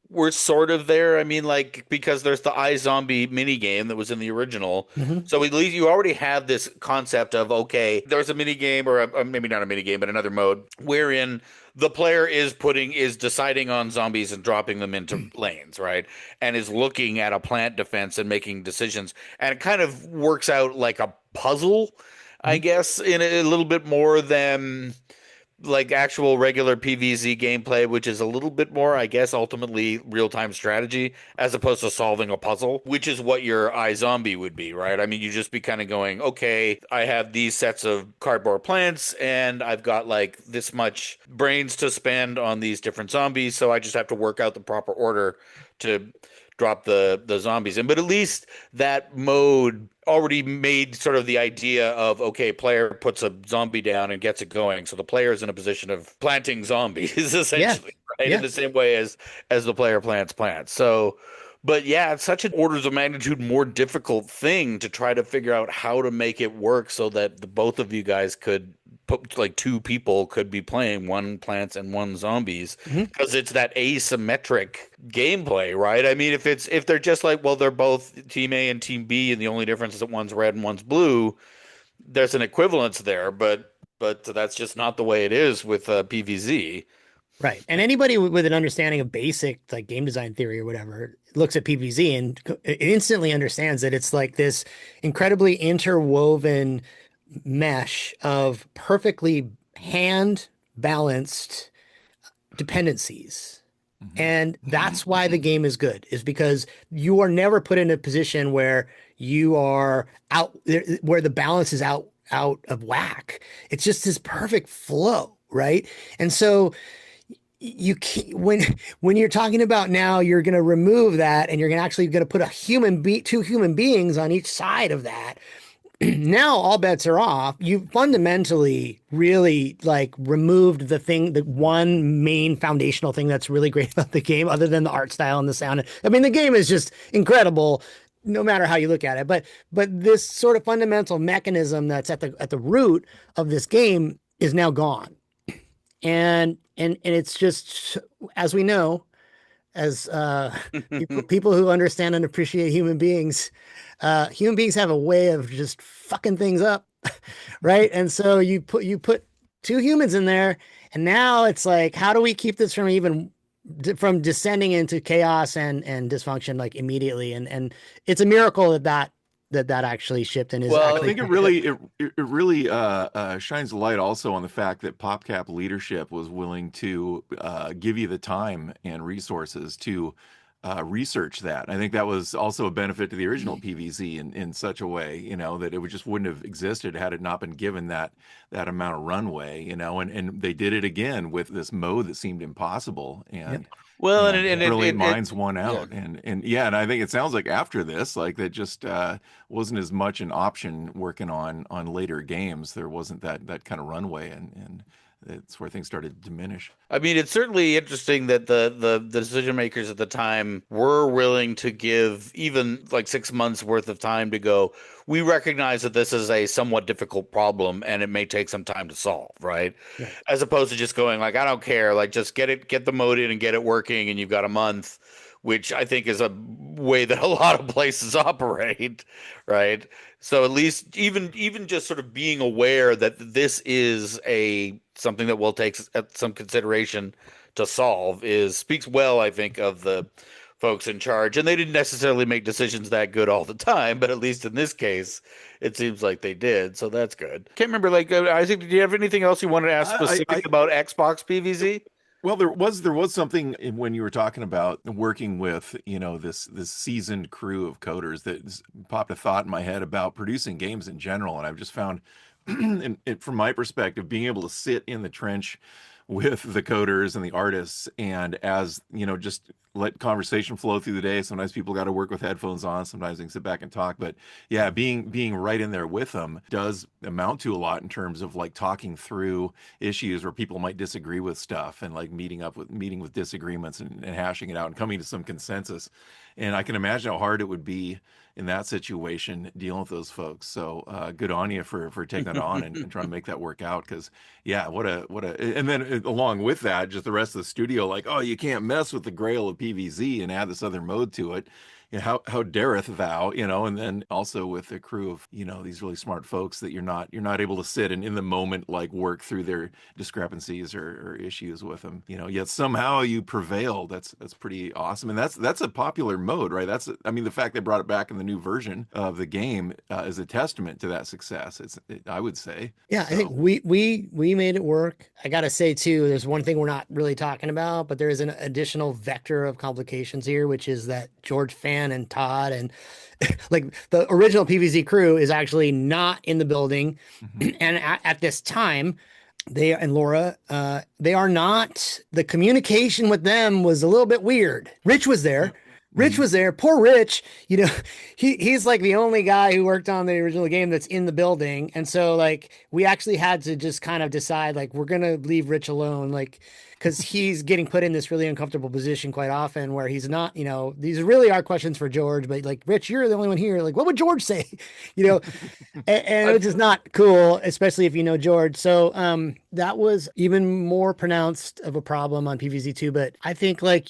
were sort of there. I mean, like, because there's the iZombie mini game that was in the original. So at least you already have this concept of, okay, there's a mini game or maybe not a mini game, but another mode wherein the player is deciding on zombies and dropping them into lanes, right? And is looking at a plant defense and making decisions. And it kind of works out like a puzzle, I Mhm. guess, in a little bit more than like actual regular PvZ gameplay, which is a little bit more, I guess, ultimately real-time strategy as opposed to solving a puzzle, which is what your iZombie would be, right? I mean, you just be kind of going, okay, I have these sets of cardboard plants and I've got like this much brains to spend on these different zombies, so I just have to work out the proper order to drop the zombies in. But at least that mode already made sort of the idea of, okay, player puts a zombie down and gets it going, so the player is in a position of planting zombies Yeah. essentially, right, in Yeah. the same way as the player plants plants. So but yeah, it's such an orders of magnitude more difficult thing to try to figure out how to make it work so that the both of you guys could put, like, two people could be playing one plants and one zombies, Mhm. because it's that asymmetric gameplay, right? I mean, if they're just like, well, they're both team A and team B, and the only difference is that one's red and one's blue, there's an equivalence there, but that's just not the way it is with PvZ. Right. And anybody with an understanding of basic like game design theory or whatever looks at PvZ and instantly understands that it's like this incredibly interwoven mesh of perfectly hand balanced dependencies. Mhm. And that's why the game is good, is because you are never put in a position where you are out, where the balance is out of whack. It's just this perfect flow, right? And so you can't, when you're talking about now you're going to remove that and you're going to actually going to put two human beings on each side of that. Now all bets are off. You fundamentally really like removed the one main foundational thing that's really great about the game, other than the art style and the sound. I mean, the game is just incredible, no matter how you look at it. But this sort of fundamental mechanism that's at the root of this game is now gone, and it's just, as we know, as people who understand and appreciate human beings have a way of just fucking things up, right? And so you put two humans in there, and now it's like, how do we keep this from descending into chaos and dysfunction like immediately? And it's a miracle that actually shipped and is I Well, actually think it pretty good. really shines a light also on the fact that PopCap leadership was willing to give you the time and resources to research that. I think that was also a benefit to the original PvZ in such a way, that it just wouldn't have existed had it not been given that amount of runway, and they did it again with this mode that seemed impossible, Yep. well, and and brilliant minds won yeah. out, and yeah, and I think it sounds like after this, like that just wasn't as much an option working on later games. There wasn't that kind of runway, and it's where things started to diminish. I mean, it's certainly interesting that the decision makers at the time were willing to give even like 6 months worth of time to go, we recognize that this is a somewhat difficult problem and it may take some time to solve, right? Right. As opposed to just going like, I don't care, like just get the mode in and get it working and you've got a month, which I think is a way that a lot of places operate, right? So at least even just sort of being aware that this is a something that will take some consideration to solve is speaks well, I think, of the folks in charge. And they didn't necessarily make decisions that good all the time, but at least in this case, it seems like they did. So that's good. Can't remember, like, Isaac, did you have anything else you wanted to ask I specific about Xbox PvZ? Well, there was something when you were talking about working with, this seasoned crew of coders that popped a thought in my head about producing games in general, and I've just found, from my perspective, being able to sit in the trench with the coders and the artists, and as just let conversation flow through the day. Sometimes people got to work with headphones on, sometimes they can sit back and talk, but yeah, being right in there with them does amount to a lot in terms of like talking through issues where people might disagree with stuff, and like meeting with disagreements, and hashing it out and coming to some consensus. And I can imagine how hard it would be in that situation dealing with those folks. So good on you for taking that on, and trying to make that work out. Because yeah, what a and then along with that, just the rest of the studio, like, oh, you can't mess with the grail of PvZ and add this other mode to it. how dareth thou, and then also with a crew of, these really smart folks that you're not able to sit and in the moment like work through their discrepancies or issues with them, yet somehow you prevail. That's pretty awesome. And that's a popular mode, right? I mean, the fact they brought it back in the new version of the game is a testament to that success. I would say. Yeah, I think So, we made it work. I gotta say too, there's one thing we're not really talking about, but there is an additional vector of complications here, which is that George Fan and Todd and like the original PvZ crew is actually not in the building, mhm. and at this time, they and Laura, they are not. The communication with them was a little bit weird. Rich was there. Rich Mhm. was there. Poor Rich, he's like the only guy who worked on the original game that's in the building. And so like we actually had to just kind of decide like we're gonna leave Rich alone, like because he's getting put in this really uncomfortable position quite often where he's not, these really are questions for George, but like Rich, you're the only one here. Like, what would George say? You know, and I which is not cool, especially if you know George. So that was even more pronounced of a problem on PvZ2. But I think like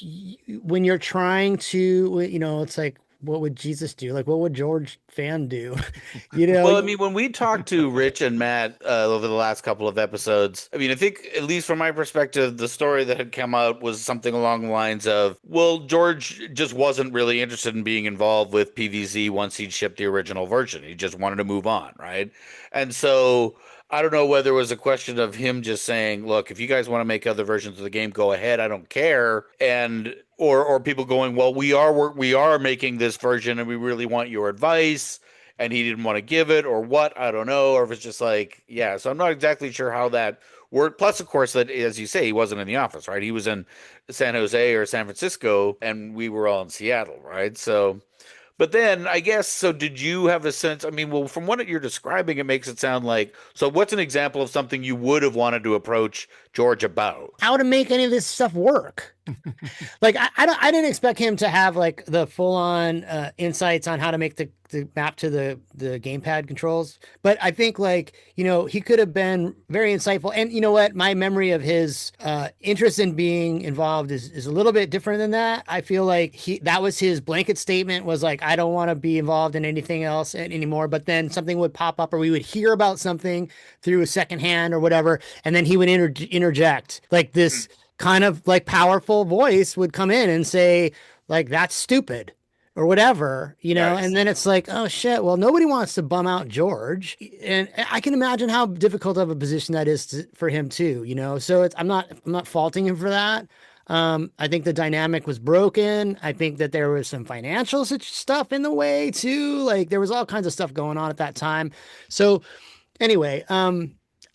when you're trying to, it's like, what would Jesus do? Like, what would George Fan do? you know, Well, I mean, when we talked to Rich and Matt over the last couple of episodes, I mean, I think, at least from my perspective, the story that had come out was something along the lines of, well, George just wasn't really interested in being involved with PvZ once he'd shipped the original version. He just wanted to move on, right? And so I don't know whether it was a question of him just saying, look, if you guys want to make other versions of the game, go ahead. I don't care. And or people going, well, we are making this version and we really want your advice, and he didn't want to give it, or what, I don't know, or if it's just like, yeah. So I'm not exactly sure how that worked. Plus, of course, that, as you say, he wasn't in the office, right? He was in San Jose or San Francisco, and we were all in Seattle, right? So, but then I guess, so did you have a sense? I mean, well, from what you're describing, it makes it sound like, so what's an example of something you would have wanted to approach George about? how to make any of this stuff work. Like I didn't expect him to have like the full on insights on how to make the map to the gamepad controls, but I think like he could have been very insightful. And you know what, my memory of his interest in being involved is a little bit different than that. I feel like that was his blanket statement, was like, I don't want to be involved in anything else anymore. But then something would pop up, or we would hear about something through a secondhand or whatever, and then he would interject like this kind of like powerful voice would come in and say like, that's stupid or whatever, and Nice. then it's like, oh shit, well, nobody wants to bum out George. And I can imagine how difficult of a position that is for him too, so I'm not faulting him for that. I think the dynamic was broken. I think that there was some financial stuff in the way too. Like there was all kinds of stuff going on at that time. So anyway,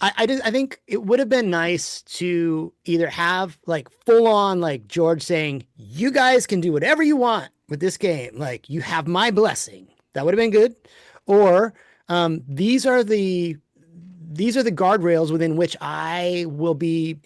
I think it would have been nice to either have like full on like George saying, you guys can do whatever you want with this game. Like you have my blessing. That would have been good. Or these are the guardrails within which I will be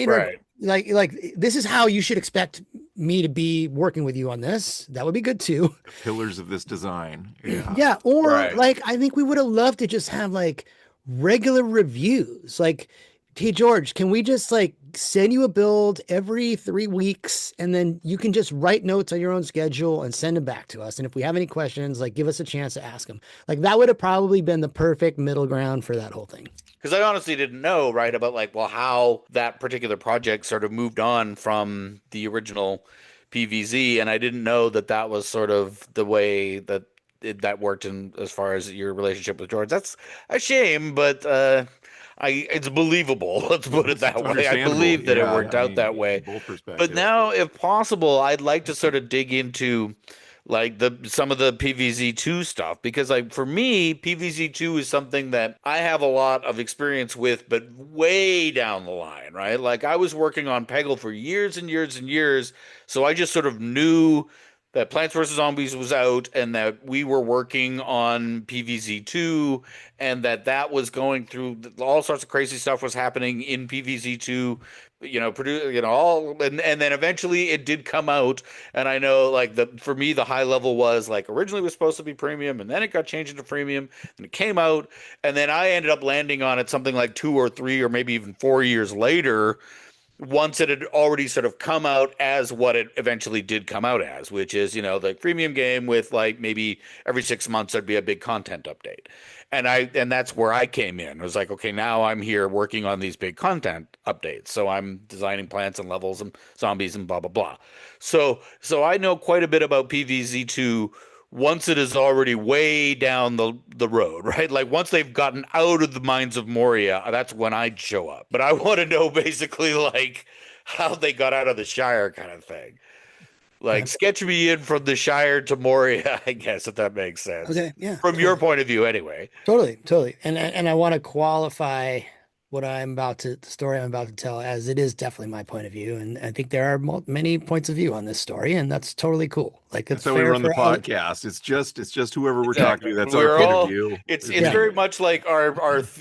Right. like this is how you should expect me to be working with you on this. That would be good too. The pillars of this design. Yeah. Yeah, or Right. like I think we would have loved to just have like regular reviews. Like, hey George, can we just like send you a build every 3 weeks, and then you can just write notes on your own schedule and send them back to us. And if we have any questions, like give us a chance to ask them. Like that would have probably been the perfect middle ground for that whole thing. Because I honestly didn't know, right, about like, well, how that particular project sort of moved on from the original PvZ, and I didn't know that that was sort of the way that that worked in as far as your relationship with George. That's a shame, but it's believable. Let's put it It's that way. I understandable. believe that it Yeah. worked I out mean, that way. both But perspectives. now, if possible, I'd like to sort of dig into like the some of the PvZ2 stuff, because like for me, PvZ2 is something that I have a lot of experience with, but way down the line, right? Like I was working on Peggle for years and years and years, so I just sort of knew that Plants vs Zombies was out and that we were working on PvZ2, and that was going through all sorts of crazy stuff was happening in PvZ2, produce, all, and then eventually it did come out. And I know like the for me the high level was like originally it was supposed to be premium, and then it got changed into premium, and it came out, and then I ended up landing on it something like 2 or 3 or maybe even 4 years later, once it had already sort of come out as what it eventually did come out as, which is, the premium game with like maybe every 6 months there'd be a big content update. And that's where I came in. It was like, okay, now I'm here working on these big content updates. So I'm designing plants and levels and zombies and blah blah blah. So I know quite a bit about PvZ2 once it is already way down the road, right? Like once they've gotten out of the mines of Moria, that's when I'd show up. But I want to know basically like how they got out of the Shire kind of thing. Like sketch me in from the Shire to Moria, I guess, if that makes sense. Okay, yeah. From your point of view anyway. Totally. And I want to qualify the story I'm about to tell, as it is definitely my point of view. And I think there are many points of view on this story, and that's totally cool. Like it's That's how we fair run the for all. podcast. It's just whoever we're Exactly. talking to. That's We're our point all- of view. It's Yeah. very much like our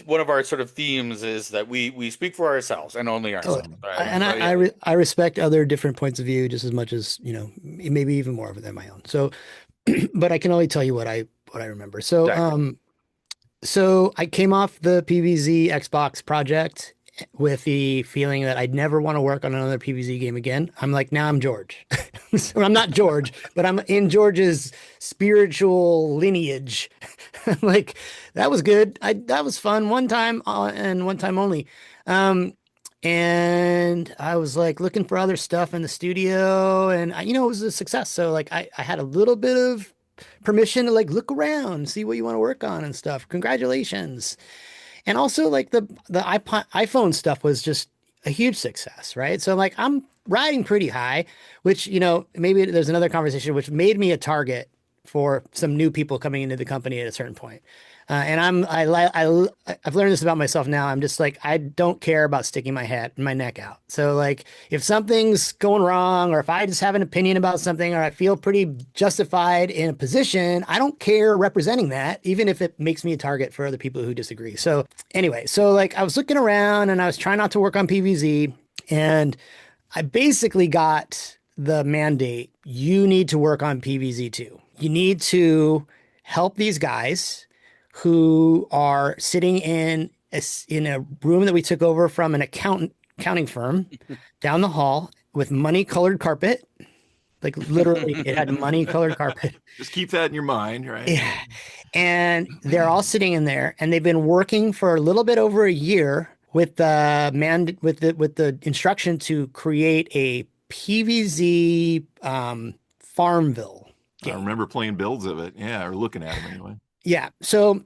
one of our sort of themes is that we speak for ourselves and only ourselves. Right? And So, I respect other different points of view just as much as, maybe even more than my own. So, but I can only tell you what I remember. So, Exactly. so I came off the PvZ Xbox project with the feeling that I'd never want to work on another PvZ game again. I'm like, now I'm George. So I'm not George, but I'm in George's spiritual lineage. I'm like, that was good. That was fun one time and one time only. Um, and I was like looking for other stuff in the studio, and it was a success. So like I had a little bit of permission to like look around, see what you want to work on and stuff. Congratulations. And also like the iPhone stuff was just a huge success, right? So like I'm riding pretty high, which, maybe there's another conversation which made me a target for some new people coming into the company at a certain point. And I've learned this about myself now. I'm just like, I don't care about sticking my neck out. So like, if something's going wrong, or if I just have an opinion about something, or I feel pretty justified in a position, I don't care representing that, even if it makes me a target for other people who disagree. So anyway, so like I was looking around and I was trying not to work on PvZ, and I basically got the mandate. You need to work on PvZ too. You need to help these guys who are sitting in a room that we took over from an accounting firm down the hall with money colored carpet. Like literally, it had money colored carpet. Just keep that in your mind, right? Yeah. And they're all sitting in there, and they've been working for a little bit over a year with with the instruction to create a PvZ Farmville I game. remember playing builds of it. Yeah, or looking at them anyway. Yeah. So,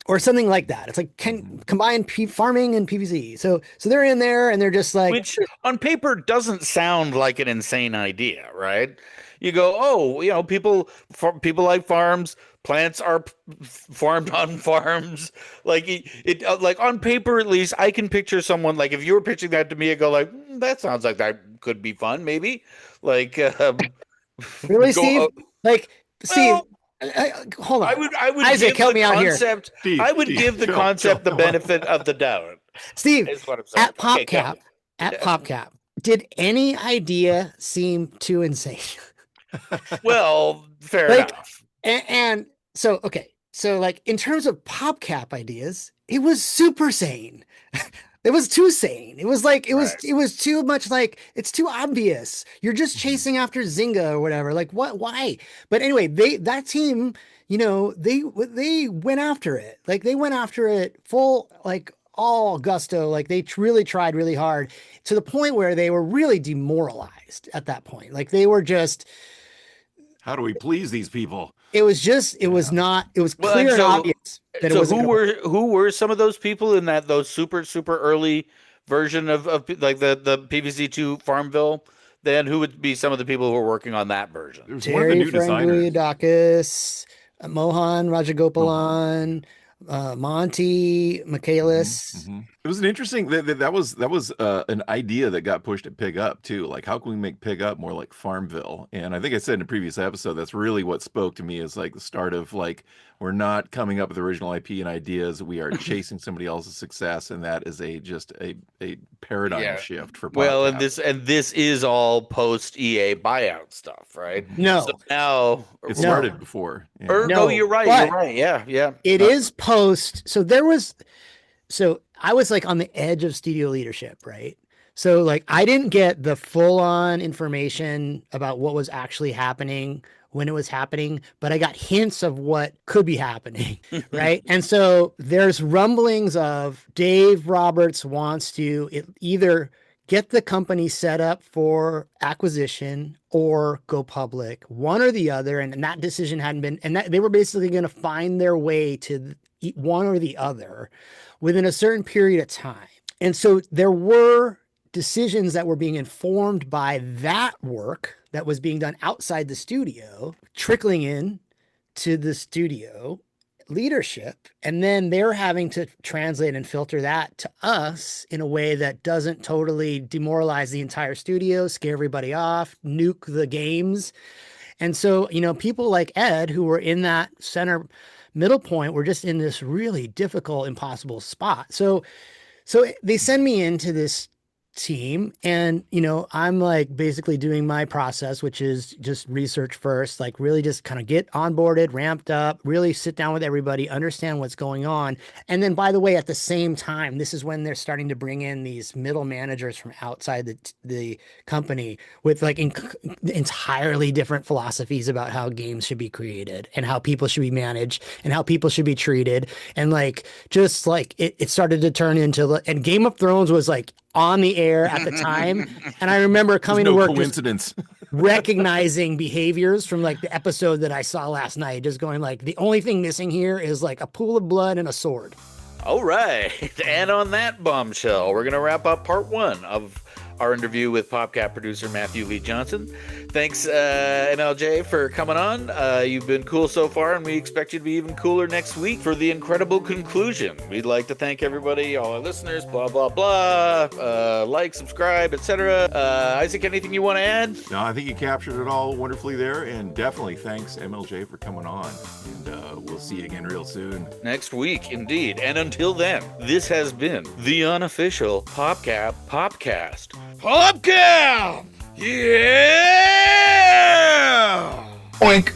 or something like that. It's like combine farming and PvZ. So they're in there and they're just like, which on paper doesn't sound like an insane idea, right? You go, oh, people like farms. Plants are farmed on farms. Like like on paper, at least, I can picture someone like if you were pitching that to me, I go like, that sounds like that could be fun, maybe. Like, really, go, Steve? Like, Steve, well, hold on. I would Isaac, give help the me out here. concept. Steve, I would Steve, give the chill, concept chill. the benefit of the doubt. Steve, Is what I'm saying. at Okay, go PopCap, PopCap, did any idea seem too insane? Well, fair Like, enough. and so, okay. So like in terms of PopCap ideas, it was super sane. It was too sane. It was like Right. it was too much like it's too obvious. You're just chasing after Zynga or whatever. Like what? Why? But anyway, that team, they went after it. Like they went after it full like all gusto. Like they really tried really hard to the point where they were really demoralized at that point. Like they were just. How do we please these people? It was Well, clear and obvious that it So wasn't. who were some of those people in those super early version of like the PvZ2 Farmville? Then who would be some of the people who were working on that version? It was one of the Terry new designers. Frangulidakis, Mohan Rajagopalan, Monty Michaelis. It was an interesting that was an idea that got pushed at Pig Up too. Like, how can we make Pig Up more like Farmville? And I think I said in a previous episode, that's really what spoke to me as like the start of like we're not coming up with original IP and ideas. We are chasing somebody else's success, and that is just a paradigm Yeah. shift for Well, PopCap. and this is all post EA buyout stuff, right? No, So now It started before. Yeah. or No, no, you're right. but- You're right. Yeah. it is post. So I was like on the edge of studio leadership, right? So like I didn't get the full on information about what was actually happening when it was happening, but I got hints of what could be happening, right? And so there's rumblings of Dave Roberts wants to either get the company set up for acquisition or go public, one or the other. And that decision hadn't been, and that they were basically going to find their way to one or the other within a certain period of time. And so there were decisions that were being informed by that work that was being done outside the studio, trickling in to the studio leadership. And then they're having to translate and filter that to us in a way that doesn't totally demoralize the entire studio, scare everybody off, nuke the games. And so, people like Ed, who were in that center middle point, were just in this really difficult, impossible spot. So they send me into this team and I'm like basically doing my process, which is just research first, like really just kind of get onboarded, ramped up, really sit down with everybody, understand what's going on. And then, by the way, at the same time, this is when they're starting to bring in these middle managers from outside the company with like entirely different philosophies about how games should be created and how people should be managed and how people should be treated. And like just like it started to turn into, and Game of Thrones was like on the air at the time. And I remember coming to work, coincidence. recognizing behaviors from like the episode that I saw last night, just going like, the only thing missing here is like a pool of blood and a sword. All right. And on that bombshell, we're going to wrap up part 1 of our interview with PopCap producer Matthew Lee Johnston. Thanks, MLJ, for coming on. You've been cool so far, and we expect you to be even cooler next week for the incredible conclusion. We'd like to thank everybody, all our listeners, blah, blah, blah. Like, subscribe, etc. Isaac, anything you want to add? No, I think you captured it all wonderfully there, and definitely thanks, MLJ, for coming on. And we'll see you again real soon. Next week, indeed. And until then, this has been the Unofficial PopCap PopCast. PopCap! Yeah! Oink.